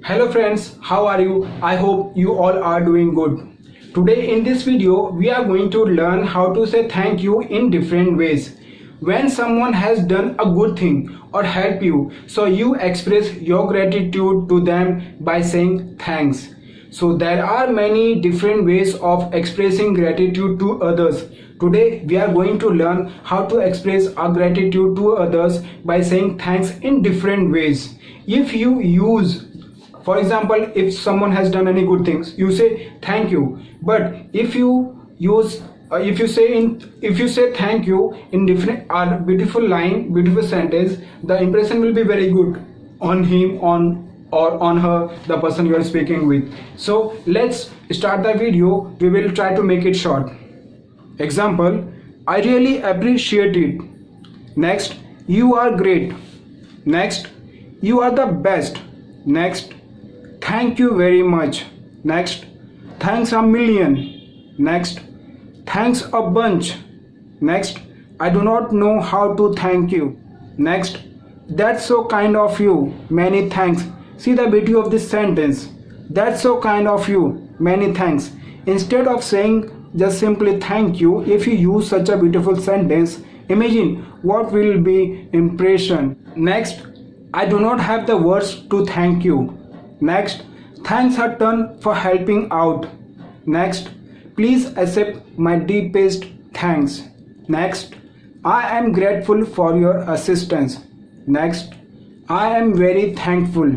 Hello friends, how are you? I hope you all are doing good. Today in this video, we are going to learn how to say thank you in different ways. When someone has done a good thing or help you, so you express your gratitude to them by saying thanks. So there are many different ways of expressing gratitude to others. Today we are going to learn how to express our gratitude to others by saying thanks in different ways. If you use, for example, if someone has done any good things, you say thank you. But if you use if you say thank you in different beautiful line, beautiful sentence, the impression will be very good on him, on her, the person you are speaking with. So let's start the video. We will try to make it short. Example: I really appreciate it. Next, you are great. Next, you are the best. Next, thank you very much. Next, thanks a million. Next, thanks a bunch. Next, I do not know how to thank you. Next, that's so kind of you. Many thanks. See the beauty of this sentence. That's so kind of you. Many thanks. Instead of saying just simply thank you, if you use such a beautiful sentence, imagine what will be impression. Next, I do not have the words to thank you. Next, thanks a ton for helping out. Next, please accept my deepest thanks. Next, I am grateful for your assistance. Next, I am very thankful.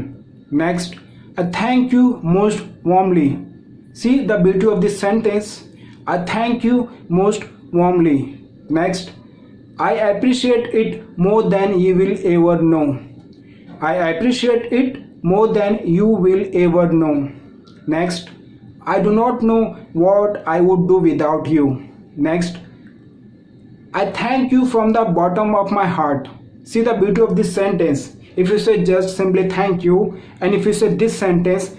Next, I thank you most warmly. See the beauty of this sentence. I thank you most warmly. Next, I appreciate it more than you will ever know. I appreciate it more than you will ever know. Next, I do not know what I would do without you. Next, I thank you from the bottom of my heart. See the beauty of this sentence. If you say just simply thank you, and if you say this sentence,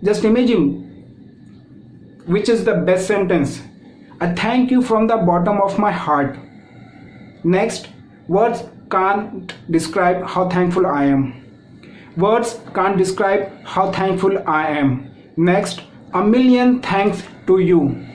just imagine which is the best sentence. I thank you from the bottom of my heart. Next, words can't describe how thankful I am. Words can't describe how thankful I am. Next, a million thanks to you.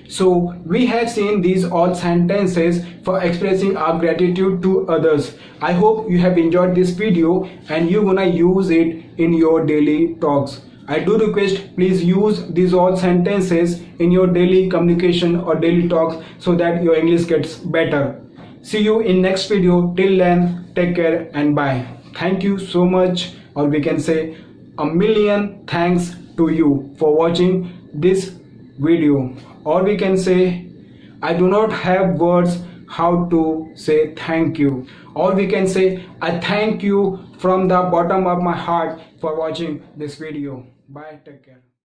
So we have seen these all sentences for expressing our gratitude to others. I hope you have enjoyed this video and you're gonna use it in your daily talks. I do request, please use these all sentences in your daily communication or daily talks so that your English gets better. See you in next video. Till then, take care and bye. Thank you so much, or we can say a million thanks to you for watching this video. Or we can say, I do not have words how to say thank you. Or we can say, I thank you from the bottom of my heart for watching this video. Bye, take care.